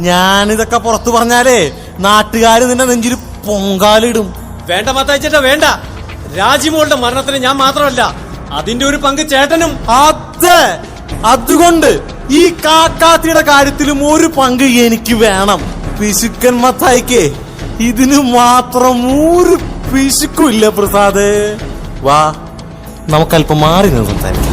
ഞാനിതൊക്കെ പുറത്തു പറഞ്ഞാലേ നാട്ടുകാര് നിന്റെ നെഞ്ചിൽ പൊങ്കാലിടും. വേണ്ട മത്താച്ചേട്ടാ, വേണ്ട. രാജിമോളുടെ മരണത്തിന് ഞാൻ മാത്രമല്ല, അതിന്റെ ഒരു പങ്ക് ചേട്ടനും. അതെ, അതുകൊണ്ട് ഈ കാക്കാത്തിയുടെ കാര്യത്തിലും ഒരു പങ്ക് എനിക്ക് വേണം. പിശുക്കൻ മത്തായിക്കേ ഇതിന് മാത്രം ഒരു പിശുക്കില്ല പ്രസാദ്. വാ, നമുക്കല്പം മാറി നിന്ന് സംസാരിക്കാം.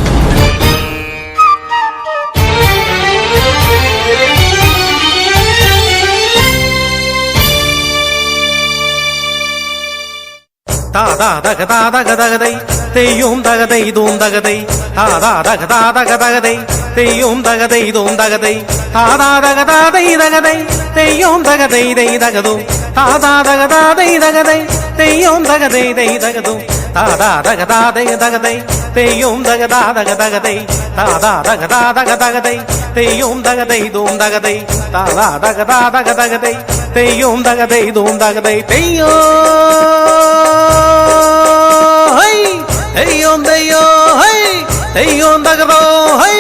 തെയ്യും തകതൈ തൂം തകതൈ താതാ തകതാ തകതകതൈ തെയ്യും തകതൈ തൂം തകതൈ താതാ തകതാ തൈ തകതൈ തെയ്യും തകതൈ തൈ തകതും താതാ തകതാ തൈ തകതൈ തെയ്യും തകതൈ തൈ തകതും താതാ തകതാ തൈ തകതൈ തെയ്യും തകതാ തകതകതൈ താതാ തകതാ തകതകതൈ തെയ്യും തകതൈ തൂം തകതൈ താതാ തകതാ തകതകതൈ തെയ്യും തകതൈ തൂം തകതൈ തെയ്യോ തെയ്യോം തെയ്യോ ഹൈ തെയ്യോം തകതോ ഹൈ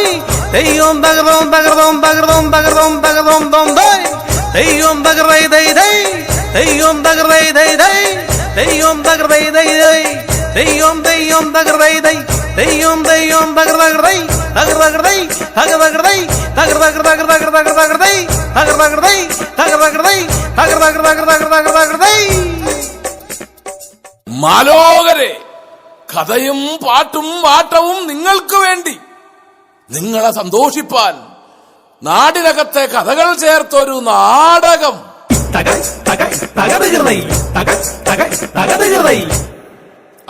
തെയ്യോം തകതോം തകതോം തകതോം തകതോം തകതോം തോം ദൈ തെയ്യോം തകതൈ ദൈ ദൈ തെയ്യോം തകതൈ ദൈ ദൈ തെയ്യോം തകതൈ ദൈ ദൈ തെയ്യോം തെയ്യോം തകതൈ ദൈ തെയ്യോം തെയ്യോം തകതകതൈ തകതകതൈ തകതകതൈ തകതകതകതകതകതകതൈ തകതകതൈ തകതകതൈ തകതകതകതകതകതകതൈ. മാലോകരെ, കഥയും പാട്ടും ആട്ടവും നിങ്ങൾക്ക് വേണ്ടി, നിങ്ങളെ സന്തോഷിപ്പാൻ നാടിനകത്തെ കഥകൾ ചേർത്തൊരു നാടകം.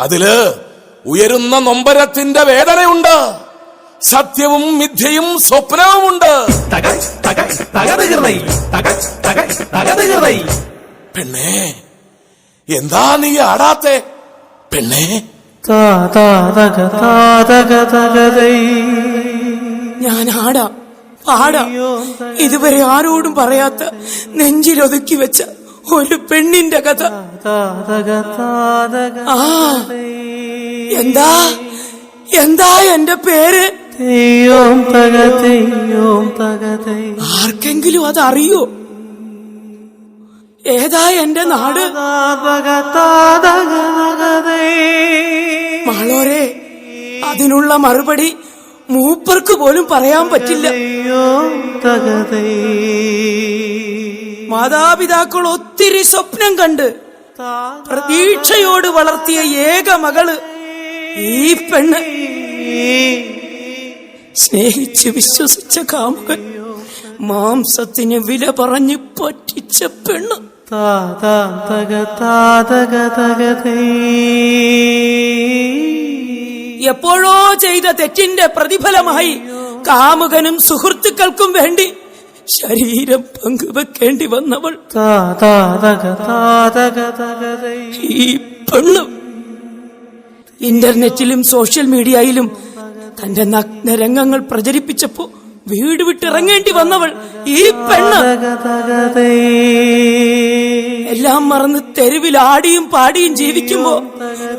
അതില് ഉയരുന്ന നൊമ്പരത്തിന്റെ വേദനയുണ്ട്, സത്യവും മിഥ്യയും സ്വപ്നവുമുണ്ട്. പെണ്ണേ, എന്താ നീ ആടാത്തെ? പെണ്ണേ, ഞാൻ ആടാം, പാടാം. ഇതുവരെ ആരോടും പറയാത്ത നെഞ്ചിലൊതുക്കി വെച്ച ഒരു പെണ്ണിന്റെ കഥ. ആ, എന്താ എന്റെ പേര്? തെയ്യോം തക തെയ്യോം തക തെയ് ആർക്കെങ്കിലും അതറിയോ? ഏതാ എന്റെ നാട്? മാളോരെ, അതിനുള്ള മറുപടി മൂപ്പർക്ക് പോലും പറയാൻ പറ്റില്ല. മാതാപിതാക്കൾ ഒത്തിരി സ്വപ്നം കണ്ട് പ്രതീക്ഷയോട് വളർത്തിയ ഏക മകള് ഈ പെണ്ണ്. സ്നേഹിച്ച് വിശ്വസിച്ച കാമുകൻ മാംസത്തിന് വില പറഞ്ഞ് പറ്റിച്ച പെണ്ണ്. എപ്പോഴോ ചെയ്ത തെറ്റിന്റെ പ്രതിഫലമായി കാമുകനും സുഹൃത്തുക്കൾക്കും വേണ്ടി ശരീരം പങ്കുവെക്കേണ്ടി വന്നവൾ ഈ പെണ്ണ്. ഇന്റർനെറ്റിലും സോഷ്യൽ മീഡിയയിലും തന്റെ നഗ്നരംഗങ്ങൾ പ്രചരിപ്പിച്ചപ്പോ വീട് വിട്ടിറങ്ങേണ്ടി വന്നവൾ ഈ പെണ്ണ്. എല്ലാം മറന്ന് തെരുവിൽ ആടിയും പാടിയും ജീവിക്കുമ്പോ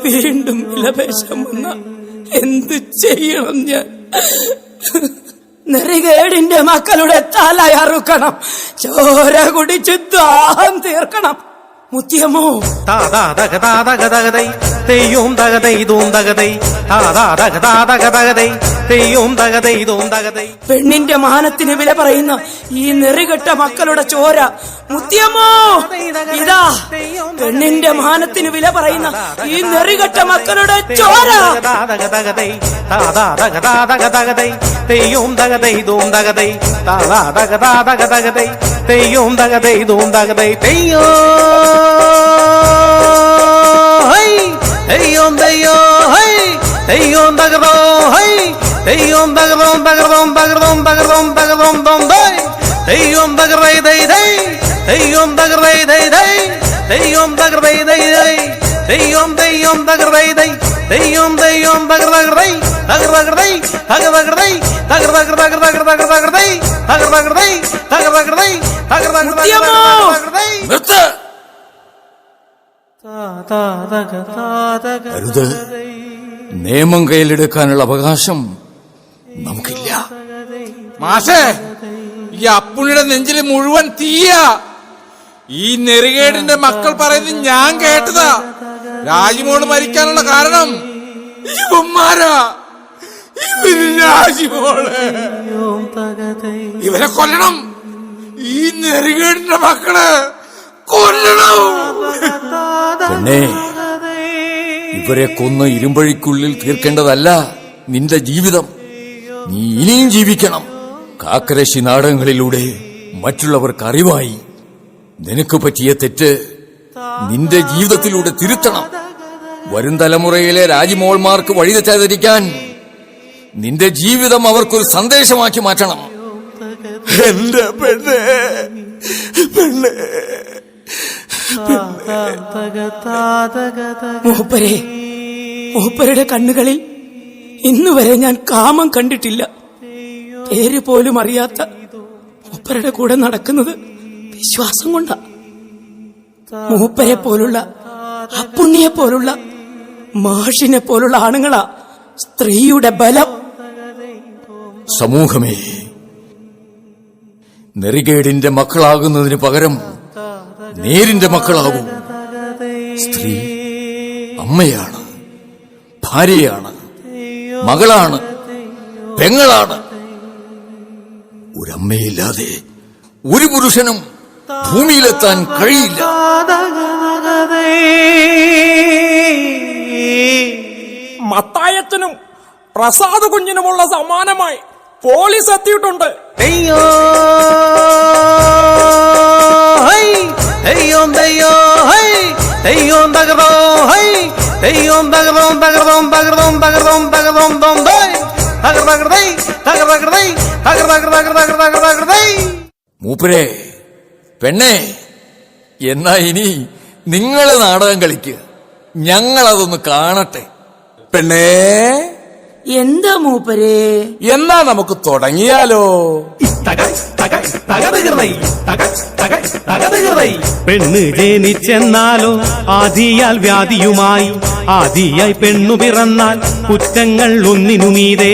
വീണ്ടും വിലപേശം വന്ന എന്ത് ചെയ്യണം ഞാൻ? നെറികേടിന്റെ മക്കളുടെ തലയറുക്കണം, ചോര കുടിച്ച് ദാഹം തീർക്കണം. മുത്തിയമ്മോ, തെയ്യോം തകതൈ ദൂം തകതൈ തെയ്യോം തകതൈ ദൂം തകതൈ. പെണ്ണിന്റെ മാനത്തിന് വില പറയുന്ന ഈ നെറികെട്ട മക്കളുടെ ചോര. മുത്തിയമ്മോ, ഇതാ പെണ്ണിന്റെ മാനത്തിന് വില പറയുന്ന ഈ നെറികെട്ട മക്കളുടെ ചോര. തെയ്യോം തകതൈ ദൂം തകതൈ തെയ്യോം തകതൈ ദൂം തകതൈ തെയ്യോ തെയ്യോം തെയ്യോ തെയ്യോം തകതോ തെയ്യോം തകതോം തകതോം തകതോം തകതോം തകതോം തോം തെയ്യോം തകതൈ ദൈ ദൈ തെയ്യോം തകതൈ ദൈ ദൈ തെയ്യോം തകതൈ ദൈ ദൈ തെയ്യോം തെയ്യോം തകതൈ ദൈ തെയ്യോം തെയ്യോം തകതൈ തകതൈ തകതൈ തകതൈ തകതൈ നിർത്ത്. അരുത്. നിയമം കയ്യിലെടുക്കാനുള്ള അവകാശം നമുക്കില്ല. മാഷേ, ഈ അപ്പുണ്ണിയുടെ നെഞ്ചില് മുഴുവൻ തീയ. ഈ നെറികേടിന്റെ മക്കൾ പറയുന്നത് ഞാൻ കേട്ടതാ. രാജിമോള് മരിക്കാനുള്ള കാരണം ഇവന്മാരാ. രാജിമോള് ഇവരെ കൊല്ലണം. ഈ നെറികേടിന്റെ മക്കള് കൊല്ലണം. പെണ്ണേ, ഇവരെ കൊന്ന് ഇരുമ്പഴിക്കുള്ളിൽ തീർക്കേണ്ടതല്ല നിന്റെ ജീവിതം. നീ ഇനിയും ജീവിക്കണം. കാക്കരശ്ശി നാടകങ്ങളിലൂടെ മറ്റുള്ളവർക്ക് അറിവായി നിനക്ക് പറ്റിയ തെറ്റ് നിന്റെ ജീവിതത്തിലൂടെ തിരുത്തണം. വരും തലമുറയിലെ രാജിമോൾമാർക്ക് വഴിതെറ്റാതിരിക്കാൻ നിന്റെ ജീവിതം അവർക്കൊരു സന്ദേശമാക്കി മാറ്റണം. എന്റെ പെണ്ണ്, പെണ്ണ്. മൂപ്പരുടെ കണ്ണുകളിൽ ഇന്നുവരെ ഞാൻ കാമം കണ്ടിട്ടില്ല. പേര് പോലും അറിയാത്ത മൂപ്പരുടെ കൂടെ നടക്കുന്നത് വിശ്വാസം കൊണ്ടാ. മൂപ്പരെ പോലുള്ള, അപ്പുണ്ണിയെ പോലുള്ള, മാഷിനെ പോലുള്ള ആണുങ്ങളാ സ്ത്രീയുടെ ബലം. സമൂഹമേ, നെറികേടിന്റെ മക്കളാകുന്നതിന് പകരം നേരിന്റെ മക്കളാകൂ. സ്ത്രീ അമ്മയാണ്, ഭാര്യയാണ്, മകളാണ്, പെങ്ങളാണ്. ഒരമ്മയില്ലാതെ ഒരു പുരുഷനും ഭൂമിയിലെത്താൻ കഴിയില്ല. മത്തായത്തിനും പ്രസാദ് കുഞ്ഞിനുമുള്ള സമ്മാനമായി പോലീസ് എത്തിയിട്ടുണ്ട്. തെയ്യോ തെയ്യോം തെയ്യോ തെയ്യോം തകതോ തെയ്യോം തകതോം തകതോം തകതോം തകതോം തകതോം തോം തകതൈ തകതൈ തകതൈ. മൂപ്പരെ, പെണ്ണേ, എന്നാ ഇനി നിങ്ങള് നാടകം കളിക്കുക, ഞങ്ങളതൊന്ന് കാണട്ടെ. പെണ്ണേ, എന്താ മൂപ്പരേ? എന്നാ നമുക്ക് തുടങ്ങിയാലോ? തക തക പെണ്ണ് ജനിച്ചെന്നാലോ ആദിയാൽ വ്യാധിയുമായി ആദിയായി പെണ്ണു പിറന്നാൽ കുറ്റങ്ങൾ ഒന്നിനുമീതേ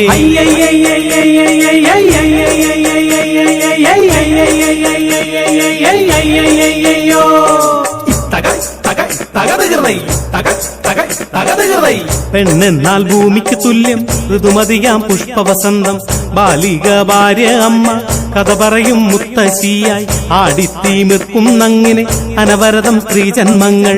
പെണ്ണെന്നാൽ ഭൂമിക്ക് തുല്യം ഋതുമതിയാം പുഷ്പവസന്തം ബാലിക ഭാര്യ അമ്മ കഥ പറയും മുത്തശ്ശിയായി ആടിത്തീമിർക്കും നങ്ങിനെ അനവരതം സ്ത്രീജന്മങ്ങൾ